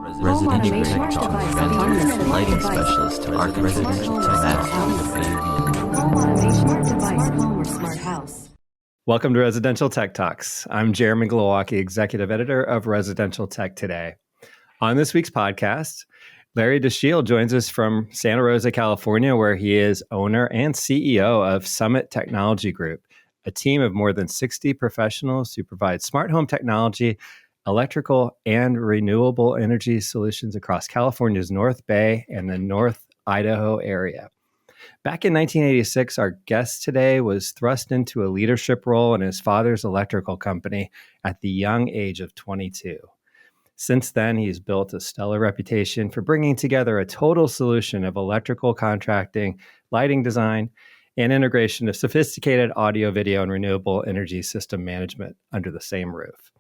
Residential tech talk, lighting specialist to arc residential tech. Welcome to Residential Tech Talks. I'm Jeremy Glowacki, Executive Editor of Residential Tech Today. On this week's podcast, Larry Dashiell joins us from Santa Rosa, California, where he is owner and CEO of Summit Technology Group, a team of more than 60 professionals who provide smart home technology, electrical, and renewable energy solutions across California's North Bay and the North Idaho area. Back in 1986, our guest today was thrust into a leadership role in his father's electrical company at the young age of 22. Since then, he's built a stellar reputation for bringing together a total solution of electrical contracting, lighting design, and integration of sophisticated audio, video, and renewable energy system management under the same roof.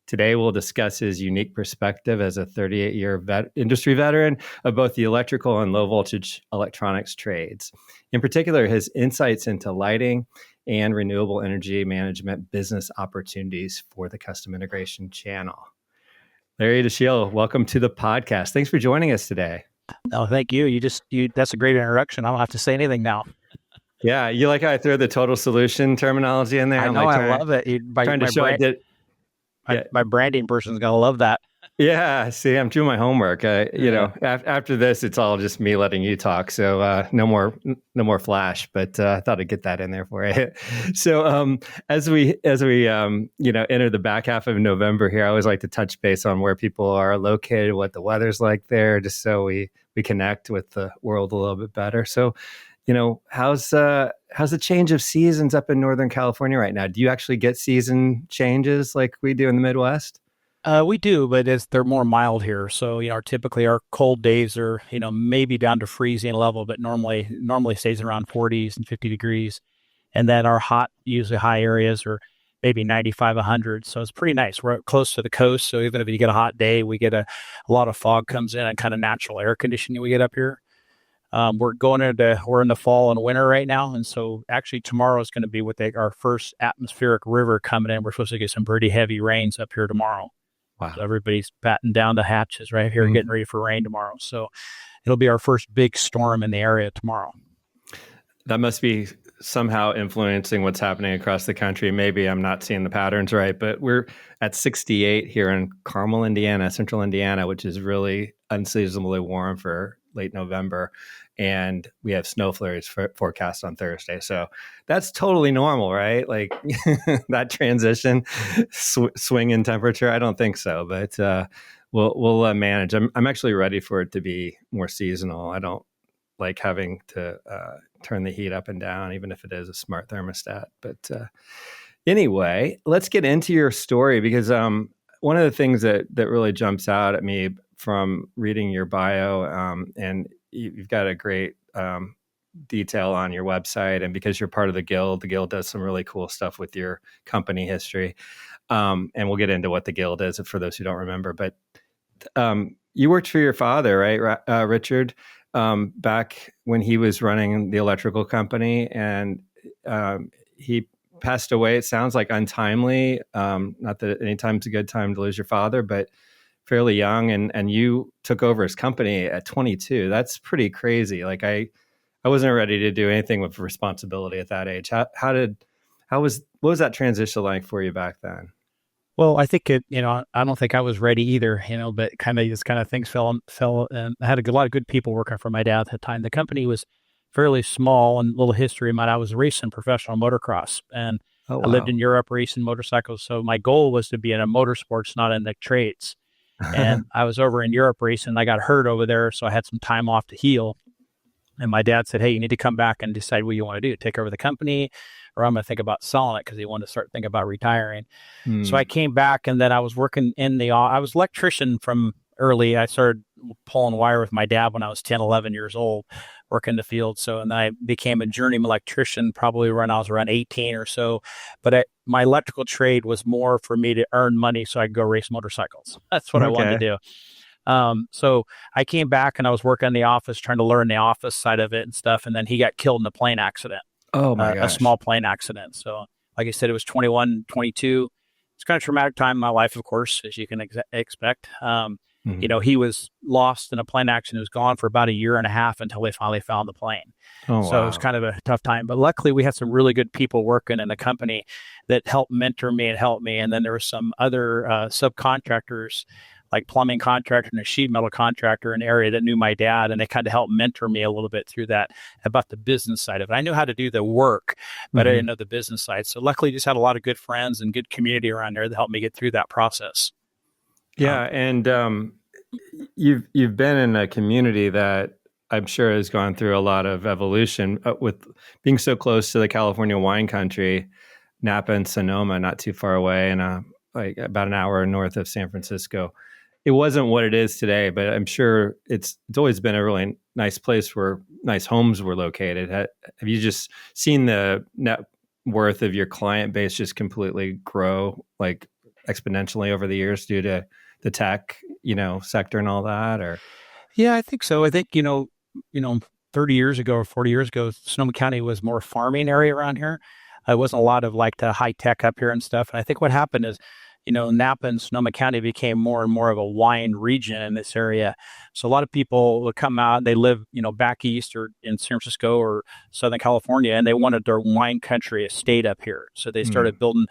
Today, we'll discuss his unique perspective as a 38-year industry veteran of both the electrical and low-voltage electronics trades. In particular, his insights into lighting and renewable energy management business opportunities for the custom integration channel. Larry Dashiell, welcome to the podcast. Thanks for joining us today. Oh, thank you. That's a great introduction. I don't have to say anything now. Yeah, you like how I throw the total solution terminology in there? I know, I love it. My branding person's going to love that. Yeah, see, I'm doing my homework. After this, it's all just me letting you talk. So no more flash, but I thought I'd get that in there for you. So as we enter the back half of November here, I always like to touch base on where people are located, what the weather's like there, just so we connect with the world a little bit better. So, how's the change of seasons up in Northern California right now? Do you actually get season changes like we do in the Midwest? We do, but they're more mild here. So, typically our cold days are, maybe down to freezing level, but normally stays around 40s and 50 degrees. And then our hot, usually high areas are maybe 95, 100. So it's pretty nice. We're close to the coast. So even if you get a hot day, we get a lot of fog comes in and kind of natural air conditioning we get up here. We're in the fall and winter right now. And so actually tomorrow is going to be our first atmospheric river coming in. We're supposed to get some pretty heavy rains up here tomorrow. Wow. So everybody's batting down the hatches right here, getting ready for rain tomorrow. So it'll be our first big storm in the area tomorrow. That must be somehow influencing what's happening across the country. Maybe I'm not seeing the patterns right, but we're at 68 here in Carmel, Indiana, central Indiana, which is really unseasonably warm for late November. And we have snow flurries forecast on Thursday. So that's totally normal, right? Like that transition swing in temperature. I don't think so, but we'll manage. I'm actually ready for it to be more seasonal. I don't like having to turn the heat up and down, even if it is a smart thermostat. But anyway, let's get into your story, because one of the things that really jumps out at me from reading your bio, and you've got a great detail on your website, and because you're part of the Guild does some really cool stuff with your company history. And we'll get into what the Guild is for those who don't remember. But you worked for your father, right, Richard, back when he was running the electrical company, and he passed away, it sounds like untimely. Not that any time's a good time to lose your father, but fairly young, and you took over his company at 22. That's pretty crazy. Like I wasn't ready to do anything with responsibility at that age. What was that transition like for you back then? Well, I think I don't think I was ready either, but these things fell, and I had a lot of good people working for my dad at the time. The company was fairly small, and a little history. I was racing professional motocross, and Oh, wow. I lived in Europe racing motorcycles. So my goal was to be in a motorsports, not in the trades. And I was over in Europe racing. I got hurt over there, so I had some time off to heal. And my dad said, "Hey, you need to come back and decide what you want to do. Take over the company, or I'm going to think about selling it," because he wanted to start thinking about retiring. So I came back, and then I was working I was electrician from early. I started pulling wire with my dad when I was 10, 11 years old, working the field. And I became a journeyman electrician probably when I was around 18 or so. But my electrical trade was more for me to earn money so I could go race motorcycles. That's what I wanted to do. So I came back and I was working in the office, trying to learn the office side of it and stuff. And then he got killed in a plane accident. Oh my gosh. A small plane accident. So like I said, it was 21, 22. It's kind of a traumatic time in my life, of course, as you can expect. Mhm. He was lost in a plane accident. He was gone for about a year and a half until they finally found the plane. Oh, So it was wow. kind of a tough time. But luckily, we had some really good people working in the company that helped mentor me and help me. And then there were some other subcontractors, like plumbing contractor and a sheet metal contractor in the area that knew my dad, and they kind of helped mentor me a little bit through that about the business side of it. I knew how to do the work, but I didn't Mhm. know the business side. So luckily, just had a lot of good friends and good community around there that helped me get through that process. Yeah, Um, and you've been in a community that I'm sure has gone through a lot of evolution with being so close to the California wine country, Napa and Sonoma, not too far away, and like about an hour north of San Francisco. It wasn't what it is today, but I'm sure it's always been a really nice place where nice homes were located. Have you just seen the net worth of your client base just completely grow like exponentially over the years due to the tech, sector and all that? Or Yeah, I think so. I think, 30 years ago or 40 years ago, Sonoma County was more farming area around here. It wasn't a lot of like the high tech up here and stuff. And I think what happened is, Napa and Sonoma County became more and more of a wine region in this area. So a lot of people would come out, they live, back east or in San Francisco or Southern California, and they wanted their wine country estate up here. So they started mm,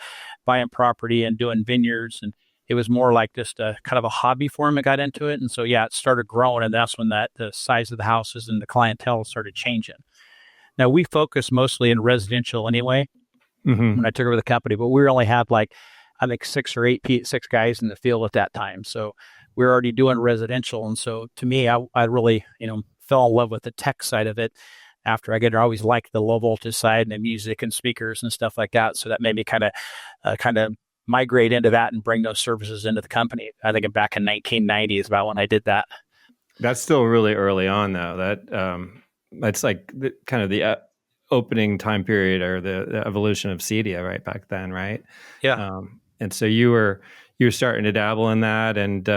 buying property and doing vineyards, and it was more like just a kind of a hobby for him that got into it. And so, yeah, it started growing. And that's when the size of the houses and the clientele started changing. Now, we focus mostly in residential anyway when hmm I took over the company, but we only had like, I think six guys in the field at that time. So we were already doing residential. And so to me, I really, fell in love with the tech side of it. After I always liked the low voltage side and the music and speakers and stuff like that. So that made me kind of migrate into that and bring those services into the company. I think back in 1990 is about when I did that. that's still really early on though. That's like kind of the opening time period or the evolution of Cedia right back then, right? Yeah. And so you were starting to dabble in that, and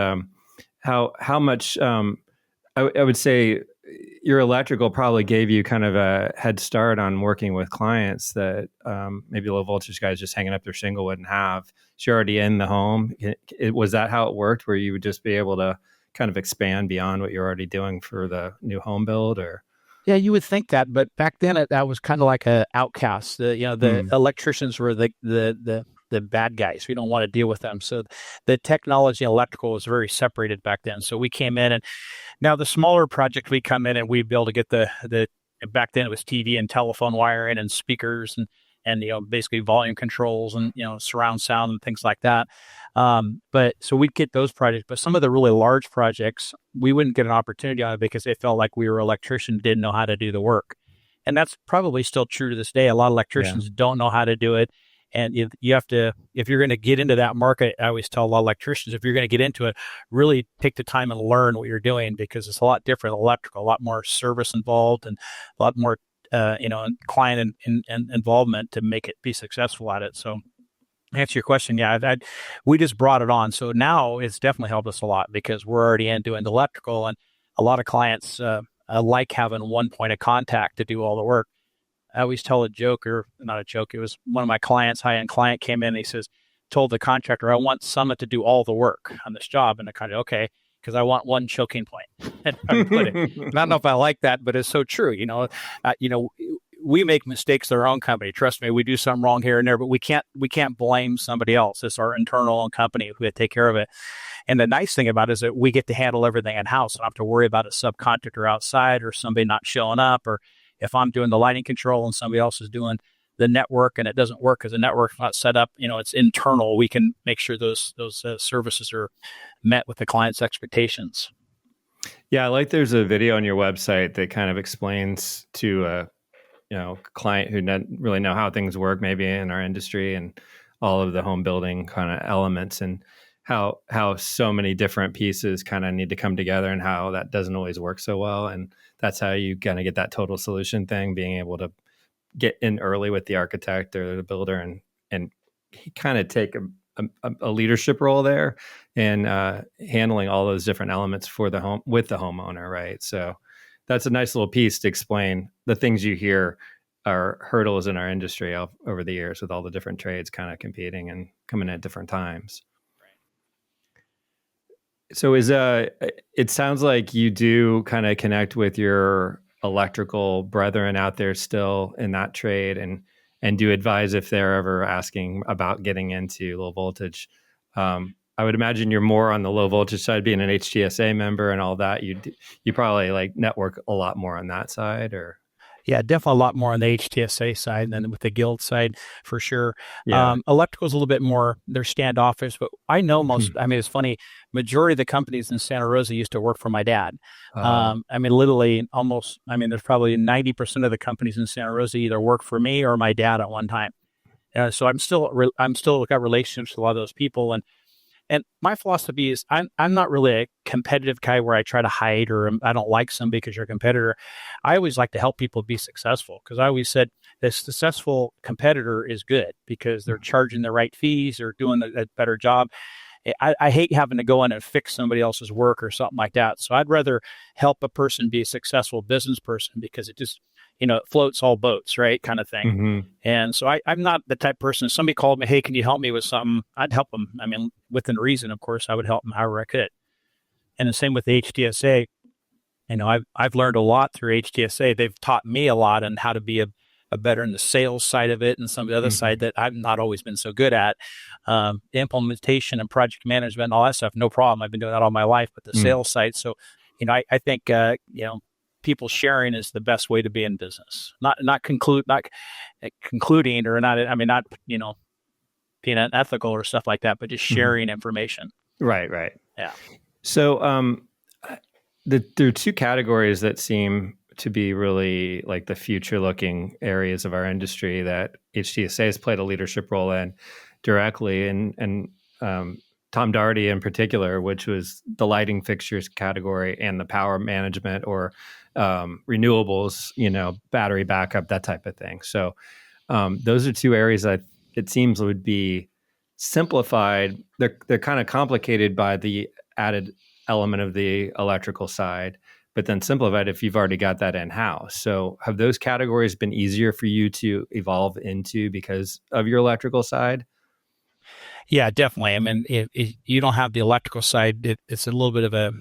how much I would say your electrical probably gave you kind of a head start on working with clients that maybe low voltage guys just hanging up their shingle wouldn't have. So you're already in the home. Was that how it worked, where you would just be able to kind of expand beyond what you're already doing for the new home build? Or Yeah, you would think that, but back then that was kind of like a outcast. The mm, electricians were the bad guys. We don't want to deal with them. So the technology and electrical was very separated back then. So we came in, and now the smaller project we come in and we be able to get the back then it was TV and telephone wiring and speakers and basically volume controls and surround sound and things like that. But so we'd get those projects, but some of the really large projects we wouldn't get an opportunity on it because they felt like we were electricians didn't know how to do the work, and that's probably still true to this day. A lot of yeah, electricians don't know how to do it. And you have to, if you're going to get into that market, I always tell a lot of electricians, if you're going to get into it, really take the time and learn what you're doing because it's a lot different electrical, a lot more service involved and a lot more, client and involvement to make it be successful at it. So to answer your question, yeah, we just brought it on. So now it's definitely helped us a lot because we're already in doing the electrical, and a lot of clients like having one point of contact to do all the work. I always tell a joke, or not a joke. It was one of my clients, high end client, came in and he says, told the contractor, I want Summit to do all the work on this job. And I kind of, okay, because I want one choking point. And how to put it. And I don't know if I like that, but it's so true. We make mistakes in our own company. Trust me, we do some wrong here and there, but we can't blame somebody else. It's our internal company who had to take care of it. And the nice thing about it is that we get to handle everything in house. I don't have to worry about a subcontractor outside or somebody not showing up, or if I'm doing the lighting control and somebody else is doing the network and it doesn't work because the network's not set up, it's internal. We can make sure those services are met with the client's expectations. yeah. Like there's a video on your website that kind of explains to client who doesn't really know how things work, maybe in our industry, and all of the home building kind of elements, and how so many different pieces kind of need to come together, and how that doesn't always work so well. And that's how you kind of get that total solution thing, being able to get in early with the architect or the builder, and kind of take a leadership role there, and handling all those different elements for the home with the homeowner, right? So that's a nice little piece to explain the things you hear are hurdles in our industry over the years, with all the different trades kind of competing and coming at different times. So it sounds like you do kind of connect with your electrical brethren out there still in that trade, and do advise if they're ever asking about getting into low voltage. I would imagine you're more on the low voltage side, being an HTSA member and all that. You probably like network a lot more on that side, or Yeah, definitely a lot more on the HTSA side than with the guild side, for sure. yeah. Electrical is a little bit more, they're standoffish, but I know I mean, it's funny, majority of the companies in Santa Rosa used to work for my dad. I mean, literally almost, I mean, there's probably 90% of the companies in Santa Rosa either work for me or my dad at one time. So I'm still got relationships with a lot of those people. And my philosophy is I'm not really a competitive guy where I try to hide or I don't like somebody because you're a competitor. I always like to help people be successful, because I always said the successful competitor is good because they're charging the right fees, they're doing a better job. I hate having to go in and fix somebody else's work or something like that. So I'd rather help a person be a successful business person, because it just, it floats all boats, right? Kind of thing. Mm-hmm. And so I'm not the type of person, if somebody called me, hey, can you help me with something? I'd help them. I mean, within reason, of course, I would help them however I could. And the same with the HTSA. I've learned a lot through HTSA. They've taught me a lot on how to be a better in the sales side of it, and some of the other side that I've not always been so good at. Implementation and project management and all that stuff, no problem. I've been doing that all my life, but the sales side. So, I think, people sharing is the best way to be in business. Not concluding or not. I mean, not, being unethical or stuff like that, but just sharing information. Right. Yeah. So, there are two categories that seem to be really like the future-looking areas of our industry that HTSA has played a leadership role in directly, and Tom Daugherty in particular, which was the lighting fixtures category and the power management or renewables, battery backup, that type of thing. So those are two areas that it seems would be simplified. They're kind of complicated by the added element of the electrical side, but then simplified if you've already got that in-house. So have those categories been easier for you to evolve into because of your electrical side? Yeah, definitely. I mean, if you don't have the electrical side, it's a little bit of a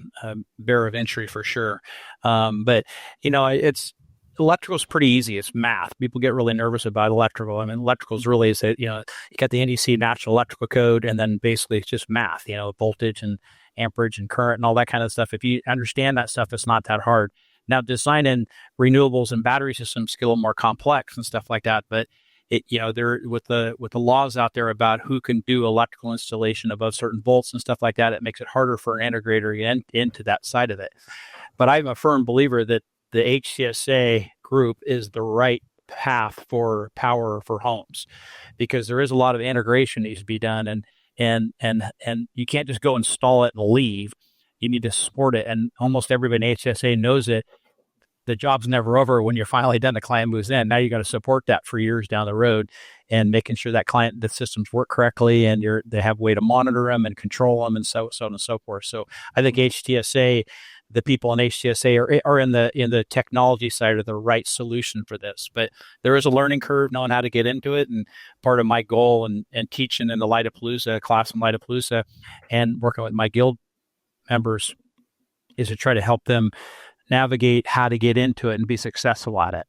barrier of entry for sure. But electrical is pretty easy. It's math. People get really nervous about electrical. I mean, electrical is really is that, you got the NEC National Electrical Code, and then basically it's just math. Voltage and amperage and current and all that kind of stuff. If you understand that stuff, it's not that hard. Now, designing renewables and battery systems get a little more complex and stuff like that, but there with the laws out there about who can do electrical installation above certain volts and stuff like that, it makes it harder for an integrator to get into that side of it. But I'm a firm believer that the HCSA group is the right path for power for homes, because there is a lot of integration needs to be done, and you can't just go install it and leave. You need to support it, and almost everybody in HCSA knows it. The job's never over when you're finally done. The client moves in. Now you got to support that for years down the road, and making sure that the systems work correctly, and they have a way to monitor them and control them, and so on and so forth. So I think HTSA, the people in HTSA are in the technology side of the right solution for this. But there is a learning curve knowing how to get into it, and part of my goal and teaching in the Lightapalooza class in Lightapalooza and working with my guild members is to try to help them navigate how to get into it and be successful at it,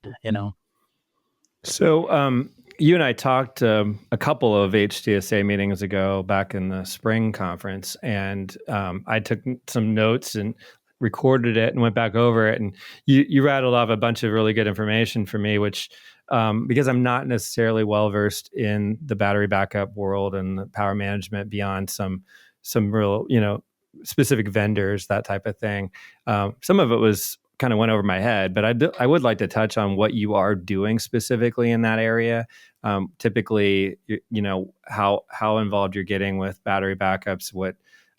So you and I talked a couple of HTSA meetings ago back in the spring conference, and I took some notes and recorded it and went back over it. And you rattled off a bunch of really good information for me, which because I'm not necessarily well-versed in the battery backup world and the power management beyond some real, specific vendors, that type of thing. Some of it was kind of went over my head, but I would like to touch on what you are doing specifically in that area. Typically, how involved you're getting with battery backups, what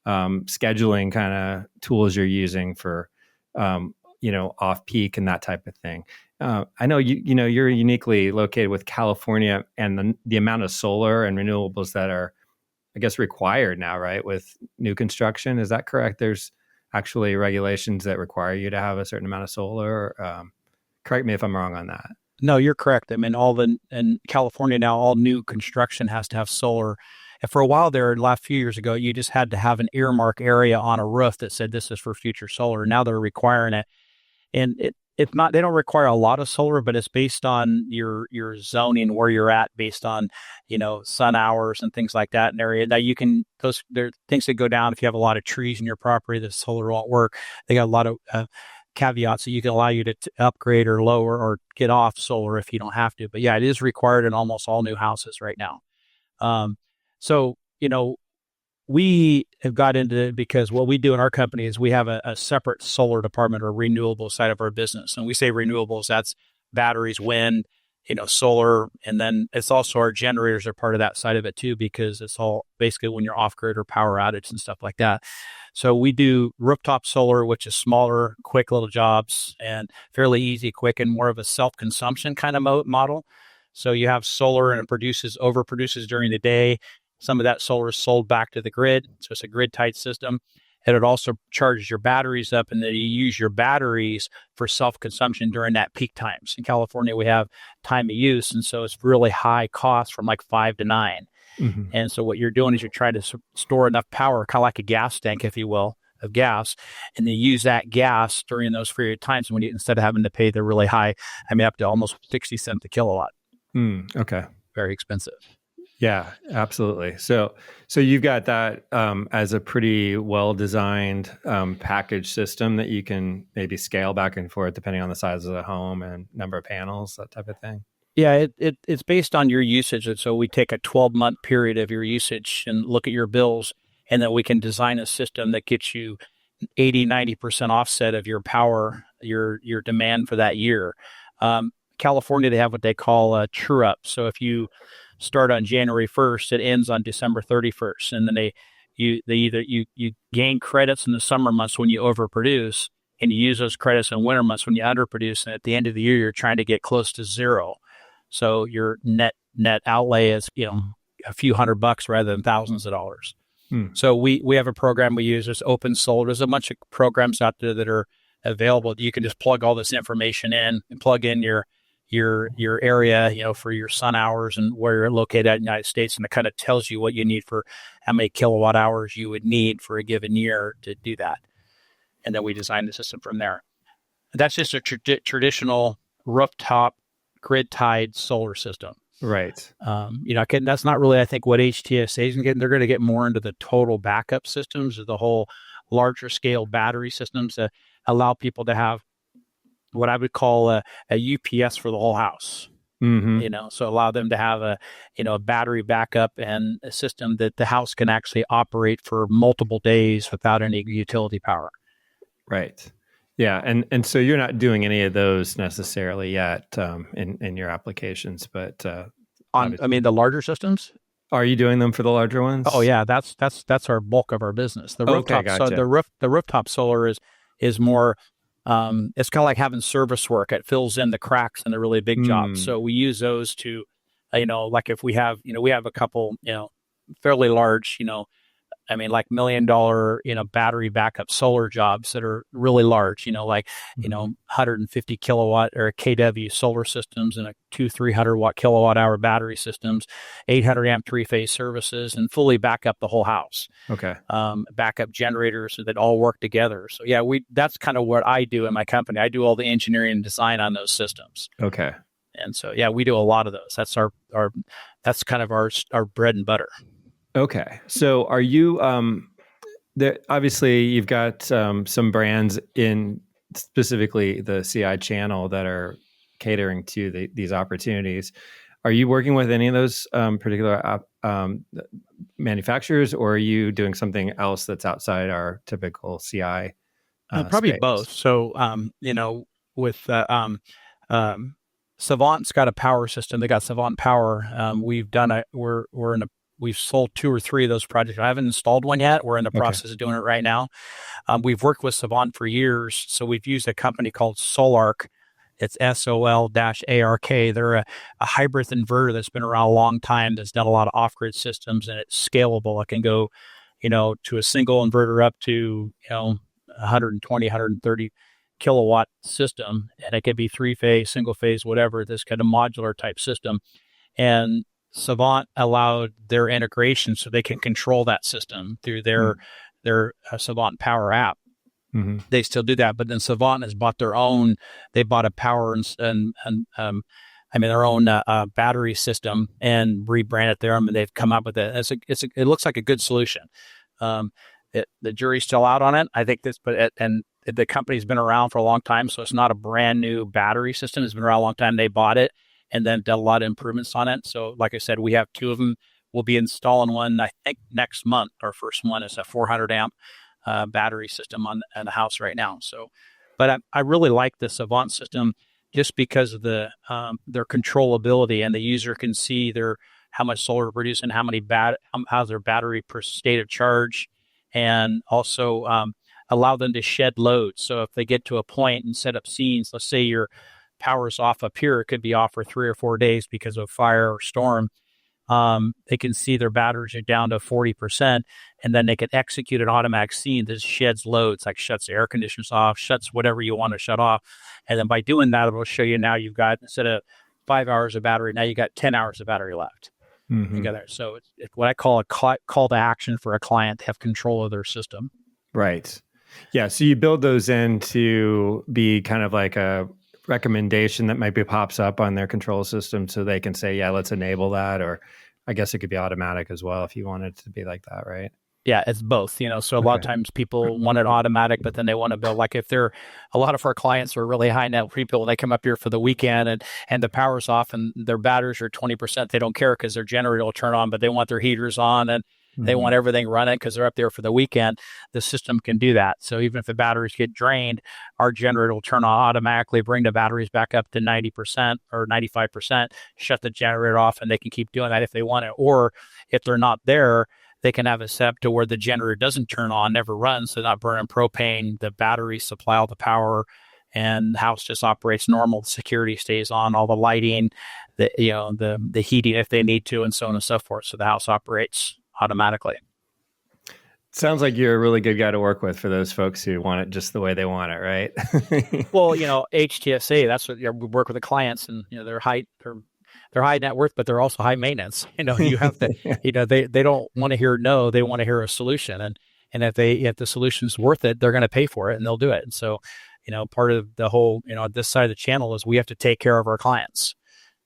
scheduling kind of tools you're using for, off peak and that type of thing. I know you're uniquely located with California, and the amount of solar and renewables that are, I guess, required now, right, with new construction. Is that correct? There's actually regulations that require you to have a certain amount of solar. Correct me if I'm wrong on that. No, you're correct. I mean, in California now, all new construction has to have solar. And for a while there, the last few years ago, you just had to have an earmark area on a roof that said this is for future solar. Now they're requiring it. And it's not, they don't require a lot of solar, but it's based on your zoning, where you're at, based on, sun hours and things like that in area. Now you can, there are things that go down if you have a lot of trees in your property, the solar won't work. They got a lot of caveats that you can allow you to upgrade or lower or get off solar if you don't have to. But yeah, it is required in almost all new houses right now. So, we have got into it because what we do in our company is we have a separate solar department or renewable side of our business. And we say renewables, that's batteries, wind, solar. And then it's also our generators are part of that side of it too, because it's all basically when you're off grid or power outage and stuff like that. So we do rooftop solar, which is smaller, quick little jobs and fairly easy, quick, and more of a self-consumption kind of model. So you have solar and it overproduces during the day. Some of that solar is sold back to the grid. So it's a grid-tied system. And it also charges your batteries up, and then you use your batteries for self-consumption during that peak times. In California, we have time of use, and so it's really high cost from like 5 to 9. Mm-hmm. And so what you're doing is you're trying to store enough power, kind of like a gas tank, if you will, of gas, and then use that gas during those period of times when instead of having to pay the really high, up to almost 60 cents a kilowatt. Okay. Very expensive. Yeah, absolutely. So you've got that as a pretty well-designed package system that you can maybe scale back and forth depending on the size of the home and number of panels, that type of thing. Yeah, it's based on your usage. And so we take a 12-month period of your usage and look at your bills, and then we can design a system that gets you 80, 90% offset of your power, your demand for that year. California, they have what they call a true up. So if you start on January 1st, it ends on December 31st. And then you gain credits in the summer months when you overproduce, and you use those credits in winter months when you underproduce. And at the end of the year, you're trying to get close to zero. So your net outlay is, a few $100 rather than thousands of dollars. So we have a program we use. There's Open Solar. There's a bunch of programs out there that are available. You can just plug all this information in and plug in your area, for your sun hours and where you're located in the United States. And it kind of tells you what you need for how many kilowatt hours you would need for a given year to do that. And then we design the system from there. That's just a traditional rooftop grid-tied solar system. Right. That's not really, I think, what HTSA is getting. They're going to get more into the total backup systems, or the whole larger scale battery systems that allow people to have what I would call a UPS for the whole house. Mm-hmm. So allow them to have a battery backup and a system that the house can actually operate for multiple days without any utility power. Right. Yeah. And so you're not doing any of those necessarily yet in your applications, but the larger systems. Are you doing them for the larger ones? Oh yeah, that's our bulk of our business. The rooftop, gotcha. So the rooftop solar is more. It's kind of like having service work. It fills in the cracks in the really big jobs. So we use those to, like if we have a couple, fairly large, like $1 million, battery backup solar jobs that are really large, 150 kilowatt or kW solar systems and 300 watt kilowatt hour battery systems, 800 amp 3-phase services, and fully back up the whole house. Okay. Backup generators that all work together. So yeah, that's kind of what I do in my company. I do all the engineering and design on those systems. Okay. And so, yeah, we do a lot of those. That's that's kind of our bread and butter. Okay. So are you, obviously you've got some brands in specifically the CI channel that are catering to these opportunities. Are you working with any of those particular manufacturers, or are you doing something else that's outside our typical CI? Probably space? both. So, with Savant's got a power system. They got Savant Power. We've sold 2 or 3 of those projects. I haven't installed one yet. We're in the process of doing it right now. We've worked with Savant for years. So we've used a company called Solark. It's SOL-ARK. They're a hybrid inverter that's been around a long time, that's done a lot of off-grid systems, and it's scalable. It can go, to a single inverter up to, 120, 130 kilowatt system. And it can be 3-phase, single phase, whatever, this kind of modular type system. And Savant allowed their integration so they can control that system through their Savant Power app. Mm-hmm. They still do that, but then Savant has bought their own. They bought a power their own battery system and rebranded them, and they've come up with it. It looks like a good solution. The jury's still out on it. I think the company's been around for a long time, so it's not a brand new battery system. It's been around a long time. They bought it and then did a lot of improvements on it. So, like I said, we have 2 of them. We'll be installing one, I think, next month. Our first one is a 400 amp battery system on the house right now. So, but I really like the Savant system just because of their controllability, and the user can see how much solar they're producing, how's their battery per state of charge, and also allow them to shed load. So if they get to a point and set up scenes, let's say your power's off up here, it could be off for 3 or 4 days because of fire or storm. They can see their batteries are down to 40%, and then they can execute an automatic scene that sheds loads, like shuts the air conditioners off, shuts whatever you want to shut off. And then by doing that, it will show you now you've got, instead of 5 hours of battery, now you got 10 hours of battery left. Mm-hmm. Together. So it's what I call a call to action for a client to have control of their system. Right. Yeah. So you build those in to be kind of like a recommendation that maybe pops up on their control system, so they can say, yeah, let's enable that. Or I guess it could be automatic as well if you want it to be like that, right? Yeah, it's both, so a lot of times people want it automatic, but then they want to build, like if a lot of our clients are really high net people, they come up here for the weekend and the power's off and their batteries are 20%. They don't care because their generator will turn on, but they want their heaters on and they want everything running because they're up there for the weekend. The system can do that. So even if the batteries get drained, our generator will turn on automatically, bring the batteries back up to 90% or 95%, shut the generator off, and they can keep doing that if they want it. Or if they're not there, they can have it set up to where the generator doesn't turn on, never runs, so not burning propane. The batteries supply all the power, and the house just operates normal. The security stays on, all the lighting, the heating if they need to, and so on and so forth. So the house operates automatically. Sounds like you're a really good guy to work with for those folks who want it just the way they want it, right? Well, HTSA, that's what we work with the clients, and they're high net worth, but they're also high maintenance. You have to, they don't want to hear no, they want to hear a solution. And if the solution's worth it, they're going to pay for it and they'll do it. And so, part of the whole, this side of the channel is we have to take care of our clients.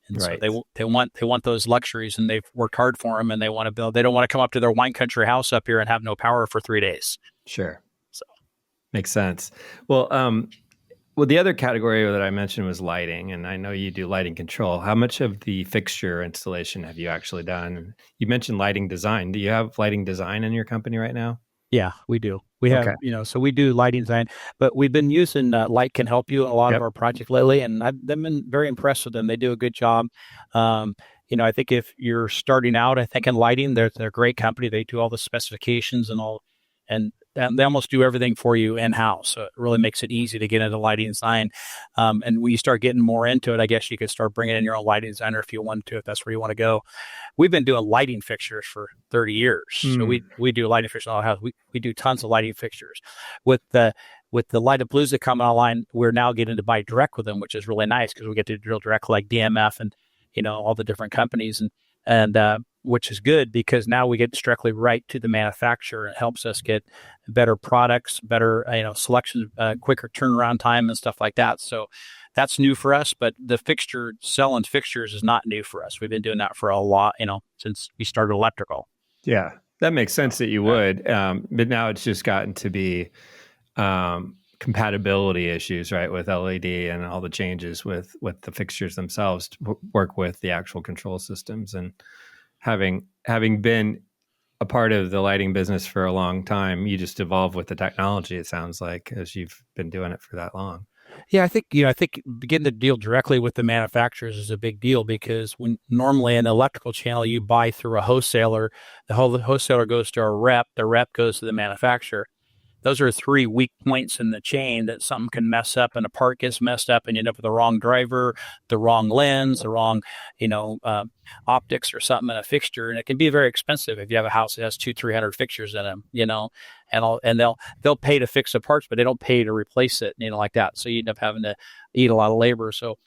And right. So they want those luxuries, and they've worked hard for them, and they want to build. They don't want to come up to their wine country house up here and have no power for 3 days. Sure. So makes sense. Well, the other category that I mentioned was lighting, and I know you do lighting control. How much of the fixture installation have you actually done? You mentioned lighting design. Do you have lighting design in your company right now? Yeah, we do. We have, so we do lighting design, but we've been using Light Can Help You in a lot of our projects lately, and I've been very impressed with them. They do a good job. I think if you're starting out, I think in lighting, they're a great company. They do all the specifications and all, and they almost do everything for you in-house. So it really makes it easy to get into lighting design. And when you start getting more into it, I guess you could start bringing in your own lighting designer if you want to, if that's where you want to go. We've been doing lighting fixtures for 30 years. So we do lighting fixtures in our house. We do tons of lighting fixtures. With the Lightapalooza coming online, we're now getting to buy direct with them, which is really nice because we get to drill direct like DMF and, all the different companies and which is good because now we get directly right to the manufacturer. It helps us get better products, better, selection, quicker turnaround time and stuff like that. So that's new for us, but the selling fixtures is not new for us. We've been doing that for a lot, since we started electrical. Yeah, that makes sense that you would. But now it's just gotten to be compatibility issues, right, with LED and all the changes with the fixtures themselves to work with the actual control systems. And having been a part of the lighting business for a long time, you just evolve with the technology, it sounds like, as you've been doing it for that long. Yeah, I think getting to deal directly with the manufacturers is a big deal because when normally in the electrical channel you buy through a wholesaler, the wholesaler goes to a rep, the rep goes to the manufacturer. Those are 3 weak points in the chain that something can mess up and a part gets messed up and you end up with the wrong driver, the wrong lens, the wrong, optics or something in a fixture. And it can be very expensive if you have a house that has 200-300 fixtures in them, and they'll pay to fix the parts, but they don't pay to replace it, like that. So you end up having to eat a lot of labor. So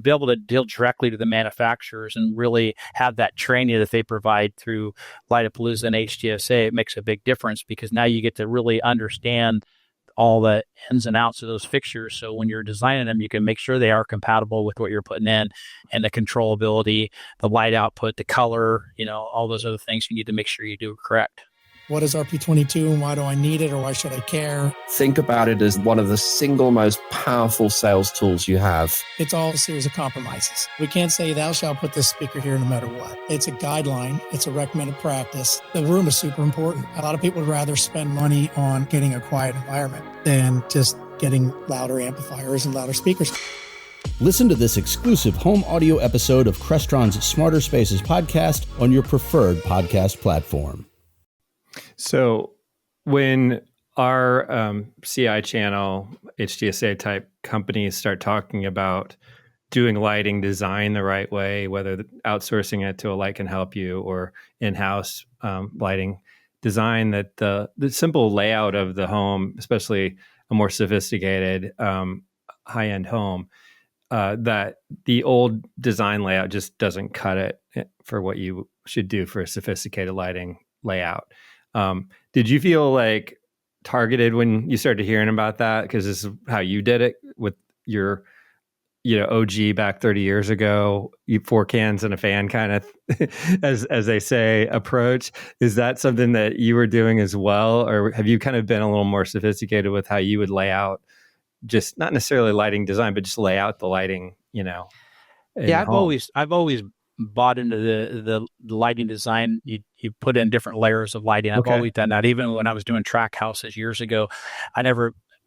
be able to deal directly to the manufacturers and really have that training that they provide through Lightapalooza and HTSA, it makes a big difference, because now you get to really understand all the ins and outs of those fixtures. So when you're designing them, you can make sure they are compatible with what you're putting in, and the controllability, the light output, the color, all those other things you need to make sure you do correct. What is RP22 and why do I need it, or why should I care? Think about it as one of the single most powerful sales tools you have. It's all a series of compromises. We can't say thou shalt put this speaker here no matter what. It's a guideline. It's a recommended practice. The room is super important. A lot of people would rather spend money on getting a quiet environment than just getting louder amplifiers and louder speakers. Listen to this exclusive home audio episode of Crestron's Smarter Spaces podcast on your preferred podcast platform. So when our CI channel, HTSA type companies start talking about doing lighting design the right way, whether outsourcing it to a light can help you or in-house lighting design, that the simple layout of the home, especially a more sophisticated high-end home, that the old design layout just doesn't cut it for what you should do for a sophisticated lighting layout. Did you feel like targeted when you started hearing about that? Because this is how you did it with your, OG back 30 years ago, you 4 cans and a fan kind of, as they say, approach. Is that something that you were doing as well? Or have you kind of been a little more sophisticated with how you would lay out, just not necessarily lighting design, but just lay out the lighting, Yeah, I've always bought into the lighting design. You put in different layers of lighting. I've always done that. Even when I was doing track houses years ago,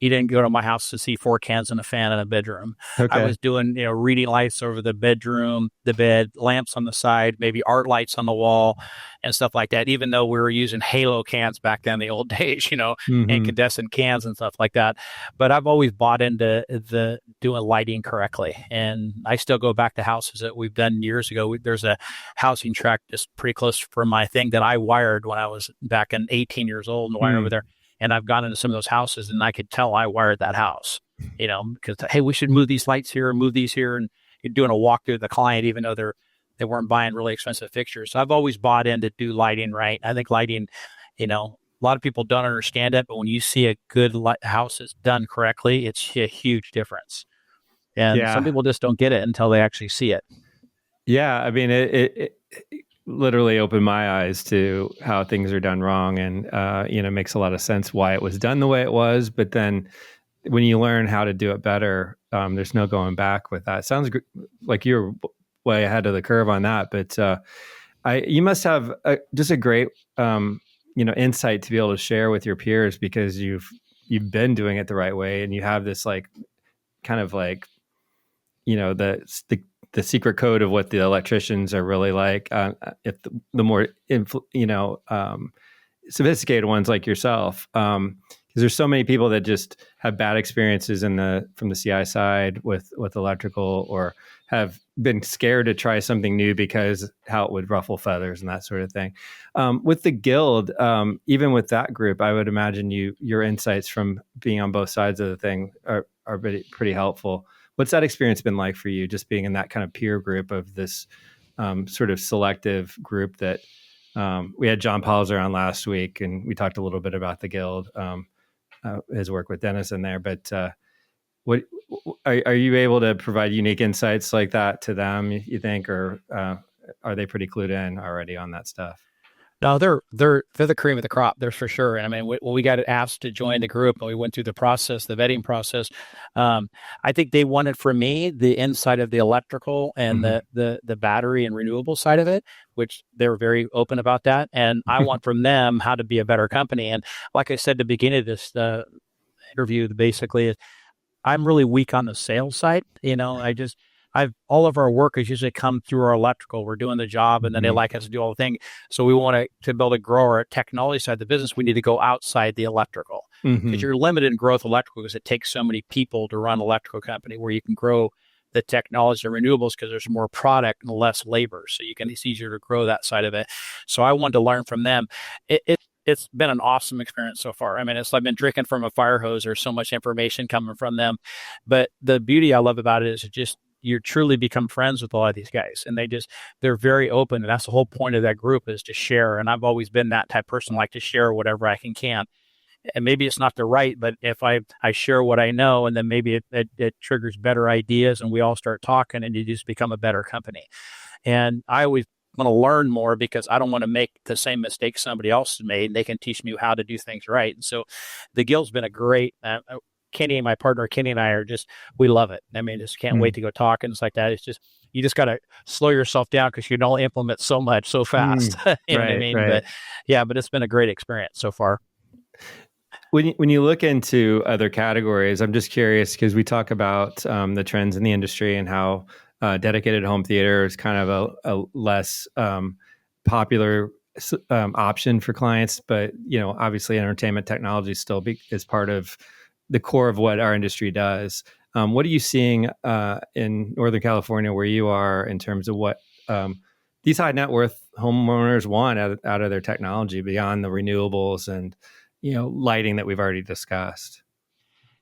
you didn't go to my house to see 4 cans and a fan in a bedroom. I was doing, reading lights over the bedroom, the bed, lamps on the side, maybe art lights on the wall and stuff like that. Even though we were using halo cans back then, the old days, incandescent cans and stuff like that. But I've always bought into the doing lighting correctly. And I still go back to houses that we've done years ago. There's a housing track just pretty close from my thing that I wired when I was back in 18 years old and wired over there. And I've gone into some of those houses and I could tell I wired that house, because, hey, we should move these lights here and move these here. And you're doing a walkthrough with the client, even though they weren't buying really expensive fixtures. So I've always bought in to do lighting right. I think lighting, a lot of people don't understand it, but when you see a good house is done correctly, it's a huge difference. And some people just don't get it until they actually see it. Yeah. I mean, it literally opened my eyes to how things are done wrong, and it makes a lot of sense why it was done the way it was. But then when you learn how to do it better, there's no going back with that. Sounds like you're way ahead of the curve on that. But you must have just a great insight to be able to share with your peers, because you've been doing it the right way, and you have this kind of the secret code of what the electricians are really like. If the more sophisticated ones like yourself, because there's so many people that just have bad experiences from the CI side with electrical, or have been scared to try something new because how it would ruffle feathers and that sort of thing. With the guild, even with that group, I would imagine your insights from being on both sides of the thing are pretty helpful. What's that experience been like for you, just being in that kind of peer group of this sort of selective group that we had John Palzer on last week, and we talked a little bit about the guild, his work with Dennis in there. But what are you able to provide unique insights like that to them, you think, or are they pretty clued in already on that stuff? No, they're the cream of the crop. There's for sure. And I mean, we got asked to join the group, and we went through the process, the vetting process. I think they wanted from me the inside of the electrical and the battery and renewable side of it, which they were very open about that. And I want from them how to be a better company. And like I said at the beginning of this interview, basically, I'm really weak on the sales side. All of our work has usually come through our electrical. We're doing the job, and then they like us to do all the thing. So we want to be able to grow our technology side of the business. We need to go outside the electrical, because you're limited in growth electrical, because it takes so many people to run an electrical company, where you can grow the technology and renewables because there's more product and less labor. So it's easier to grow that side of it. So I wanted to learn from them. It's been an awesome experience so far. I mean, I've been drinking from a fire hose. There's so much information coming from them. But the beauty I love about it is you truly become friends with a lot of these guys, and they're very open. And that's the whole point of that group, is to share. And I've always been that type of person, like to share whatever I can. And maybe it's not the right, but if I share what I know, and then maybe it triggers better ideas, and we all start talking, and you just become a better company. And I always want to learn more, because I don't want to make the same mistake somebody else has made. They can teach me how to do things right. And so the Guild's been a great, Kenny, my partner, Kenny and I we love it. I mean, just can't wait to go talk and it's like that. It's just, you just got to slow yourself down, because you can only implement so much so fast. You know what I mean? Right. But it's been a great experience so far. When you look into other categories, I'm just curious, because we talk about the trends in the industry and how dedicated home theater is kind of a less popular option for clients. But, obviously entertainment technology still is part of the core of what our industry does. What are you seeing in Northern California, where you are, in terms of what these high net worth homeowners want out of their technology beyond the renewables and lighting that we've already discussed?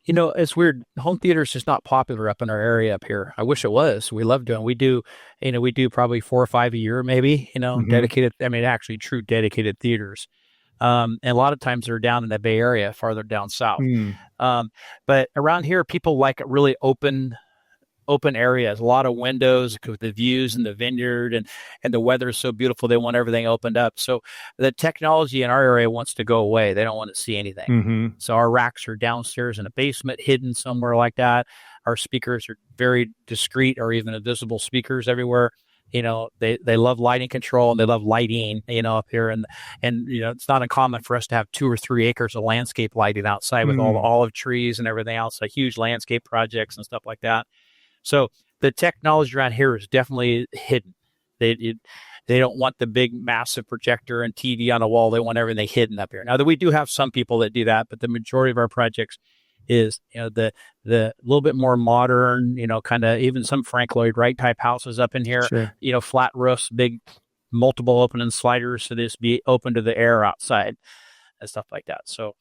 It's weird. Home theater is just not popular up in our area up here. I wish it was. We love doing. We do probably 4 or 5 a year, maybe. Dedicated. I mean, actually, true dedicated theaters. And a lot of times they're down in the Bay Area, farther down south. But around here, people like really open areas, a lot of windows with the views and the vineyard, and the weather is so beautiful. They want everything opened up. So the technology in our area wants to go away. They don't want to see anything. So our racks are downstairs in a basement, hidden somewhere like that. Our speakers are very discreet, or even invisible speakers everywhere. They love lighting control, and they love lighting, up here. And it's not uncommon for us to have 2 or 3 acres of landscape lighting outside with all the olive trees and everything else, like huge landscape projects and stuff like that. So the technology around here is definitely hidden. They don't want the big, massive projector and TV on a wall. They want everything hidden up here. Now, we do have some people that do that, but the majority of our projects is, the little bit more modern, kind of even some Frank Lloyd Wright type houses up in here. Sure. Flat roofs, big, multiple opening sliders, so this be open to the air outside and stuff like that. So.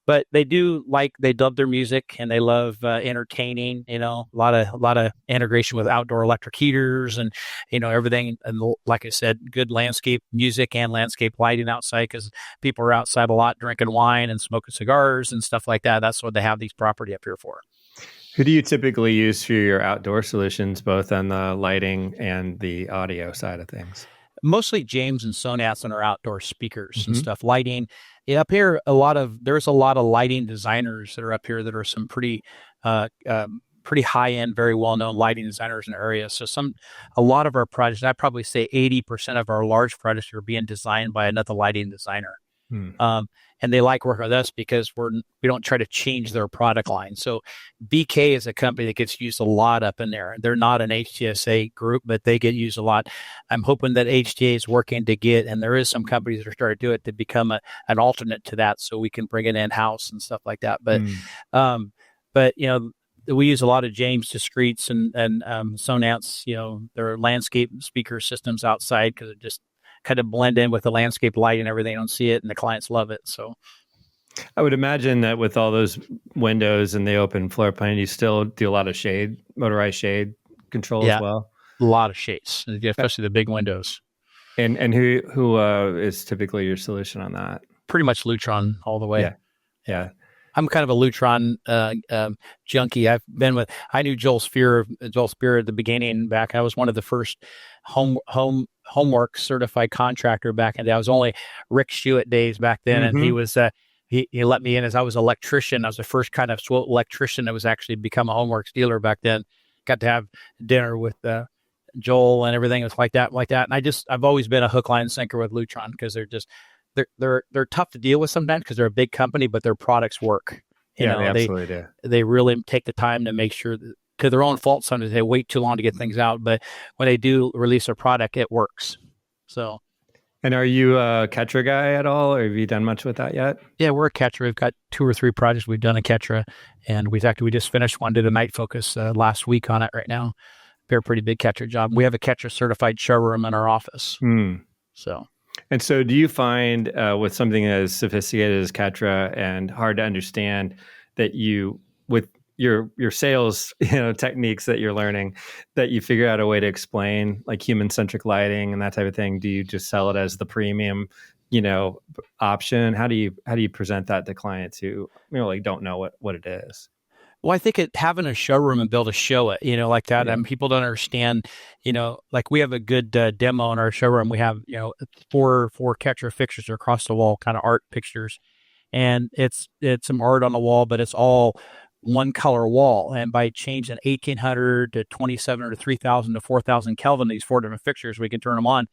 But they love their music, and they love entertaining, a lot of integration with outdoor electric heaters and, everything. And like I said, good landscape music and landscape lighting outside, because people are outside a lot drinking wine and smoking cigars and stuff like that. That's what they have these property up here for. Who do you typically use for your outdoor solutions, both on the lighting and the audio side of things? Mostly James and Sonats on our outdoor speakers and stuff. Lighting. Yeah, up here, there's a lot of lighting designers that are up here that are some pretty high end, very well known lighting designers in the area. So a lot of our projects, I'd probably say 80% of our large projects are being designed by another lighting designer. And they like working with us because we don't try to change their product line. So BK is a company that gets used a lot up in there. They're not an HTSA group, but they get used a lot. I'm hoping that HTA is working to get, and there is some companies that are starting to do it, to become an alternate to that, so we can bring it in-house and stuff like that. But we use a lot of James discretes and Sonats, their landscape speaker systems outside, because it just kind of blend in with the landscape light and everything. I don't see it, and the clients love it. So I would imagine that with all those windows and the open floor plan, you still do a lot of motorized shade control as well. A lot of shades, especially the big windows. And who is typically your solution on that? Pretty much Lutron all the way. Yeah. I'm kind of a Lutron junkie. I knew Joel Spear at the beginning back. I was one of the first homework certified contractor back in the day. I was only Rick Stewart days back then, and he was he let me in as I was an electrician. I was the first kind of electrician that was actually become a homework dealer back then. Got to have dinner with Joel and everything. It was like that. And I've always been a hook, line, and sinker with Lutron, because they're tough to deal with sometimes, because they're a big company, but their products work. They absolutely do. They really take the time to make sure that, to their own fault, sometimes they wait too long to get things out, but when they do release a product, it works. So. And are you a Ketra guy at all, or have you done much with that yet? Yeah, we're a Ketra. We've got 2 or 3 projects we've done a Ketra, and we just finished one, did a night focus last week on it right now. They're a pretty big Ketra job. We have a Ketra certified showroom in our office. So. And so do you find with something as sophisticated as Ketra and hard to understand that your sales, techniques that you're learning, that you figure out a way to explain like human centric lighting and that type of thing? Do you just sell it as the premium, option? How do you present that to clients who like don't know what it is? Well, I think having a showroom and be able to show it, like that. Yeah. And people don't understand, like we have a good demo in our showroom. We have, four catcher fixtures across the wall, kind of art pictures. And it's some art on the wall, but it's all one color wall. And by changing 1800 to 27 or to 3000 to 4000 Kelvin, these 4 different fixtures, we can turn them on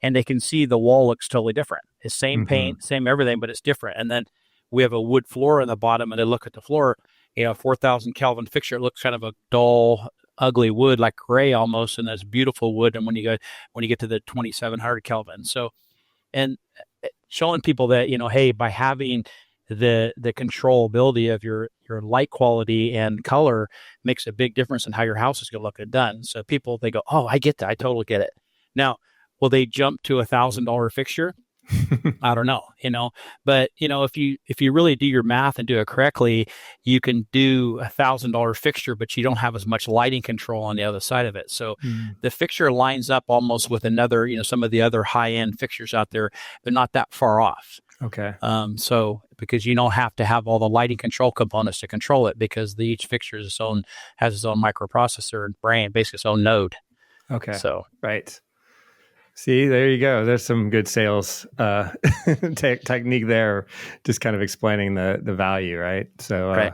and they can see the wall looks totally different. It's same paint, same everything, but it's different. And then we have a wood floor on the bottom, and they look at the floor, 4,000 Kelvin fixture. It looks kind of a dull, ugly wood, like gray almost, and that's beautiful wood. And when you get to the 2,700 Kelvin, so, and showing people that hey, by having the controllability of your light quality and color makes a big difference in how your house is going to look and done. So people, they go, oh, I get that, I totally get it. Now, will they jump to $1,000 fixture? I don't know, but if you really do your math and do it correctly, you can do $1,000 fixture, but you don't have as much lighting control on the other side of it. So the fixture lines up almost with another, some of the other high end fixtures out there. They're not that far off. Okay. So because you don't have to have all the lighting control components to control it, because each fixture has its own microprocessor and brain, basically its own node. Okay. So right. See, there you go. There's some good sales technique there, just kind of explaining the value, right? So, right.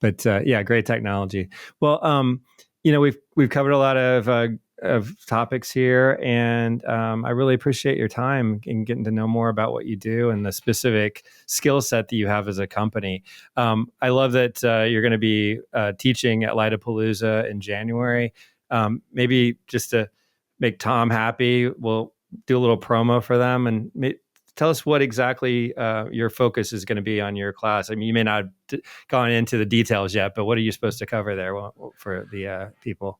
But great technology. Well, we've covered a lot of topics here, and I really appreciate your time and getting to know more about what you do and the specific skill set that you have as a company. I love that you're going to be teaching at Lightapalooza in January. Maybe just to make Tom happy, we'll do a little promo for them and tell us what exactly your focus is going to be on your class. I mean, you may not have gone into the details yet, but what are you supposed to cover there for the people?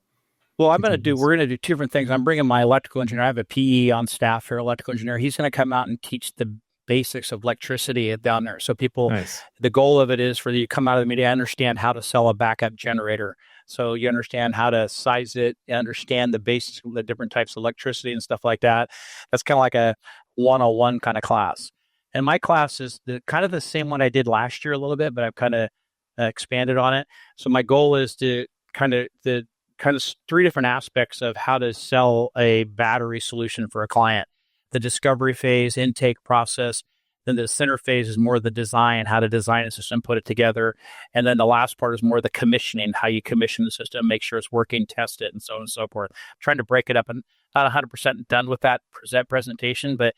Well, we're going to do 2 different things. I'm bringing my electrical engineer. I have a PE on staff here, electrical engineer. He's going to come out and teach the basics of electricity down there. So people, nice. The goal of it is for you to come out of the meeting, understand how to sell a backup generator. So you understand how to size it, understand the basics of the different types of electricity and stuff like that. That's kind of like a 101 kind of class. And my class is kind of the same one I did last year a little bit, but I've kind of expanded on it. So my goal is to kind of 3 different aspects of how to sell a battery solution for a client. The discovery phase, intake process. Then the center phase is more the design, how to design a system, put it together. And then the last part is more the commissioning, how you commission the system, make sure it's working, test it, and so on and so forth. I'm trying to break it up, and not 100% done with that presentation, but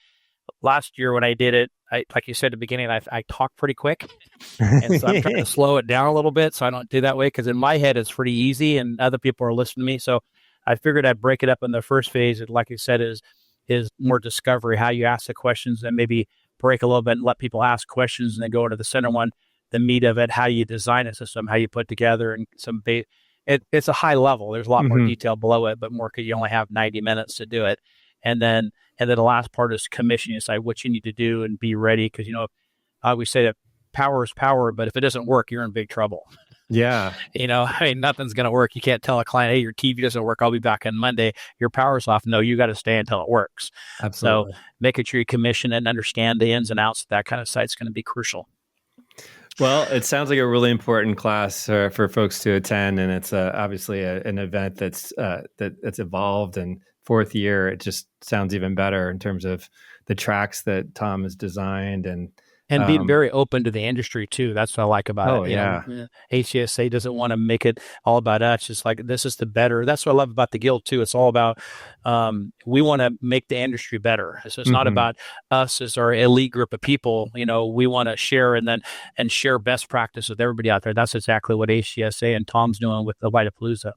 last year when I did it, like you said at the beginning, I talk pretty quick. And so I'm trying to slow it down a little bit so I don't do that way, because in my head it's pretty easy and other people are listening to me. So I figured I'd break it up in the first phase. Like you said, is more discovery, how you ask the questions, and maybe break a little bit and let people ask questions, and then go into the center one, the meat of it, how you design a system, how you put together, and some it's a high level. There's a lot more detail below it, but more because you only have 90 minutes to do it. And then the last part is commissioning, decide what you need to do and be ready. Because, I always say that power is power, but if it doesn't work, you're in big trouble. Yeah. Nothing's going to work. You can't tell a client, hey, your TV doesn't work, I'll be back on Monday. Your power's off. No, you got to stay until it works. Absolutely. So making sure you commission and understand the ins and outs of that kind of site is going to be crucial. Well, it sounds like a really important class for folks to attend. And it's obviously an event that's evolved, and 4th year, it just sounds even better in terms of the tracks that Tom has designed and being very open to the industry too. That's what I like about it. Yeah. HCSA doesn't want to make it all about us. It's like, this is the better. That's what I love about the guild too. It's all about, we want to make the industry better. So it's not about us as our elite group of people. We want to share and share best practice with everybody out there. That's exactly what HCSA and Tom's doing with the Lightapalooza.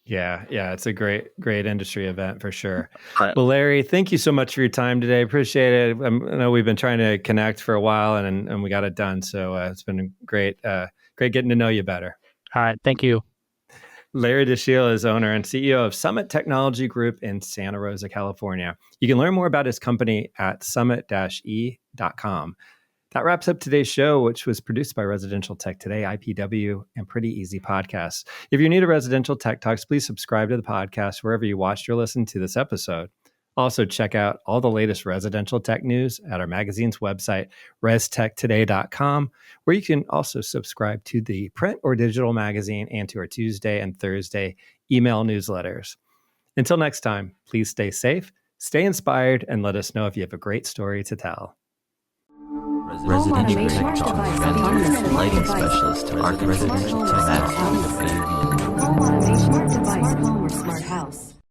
Yeah, it's a great industry event for sure. Right. Well, Larry, thank you so much for your time today. Appreciate it. I know we've been trying to connect for a while, and we got it done. So it's been great getting to know you better. All right, thank you. Larry Dashiell is owner and CEO of Summit Technology Group in Santa Rosa, California. You can learn more about his company at summit-e.com. That wraps up today's show, which was produced by Residential Tech Today, IPW, and Pretty Easy Podcasts. If you're new to Residential Tech Talks, please subscribe to the podcast wherever you watched or listened to this episode. Also, check out all the latest residential tech news at our magazine's website, restechtoday.com, where you can also subscribe to the print or digital magazine and to our Tuesday and Thursday email newsletters. Until next time, please stay safe, stay inspired, and let us know if you have a great story to tell. Residential Tech Talk. Autonomous lighting specialist are the residential tech. Home automation, smart device, home or smart house.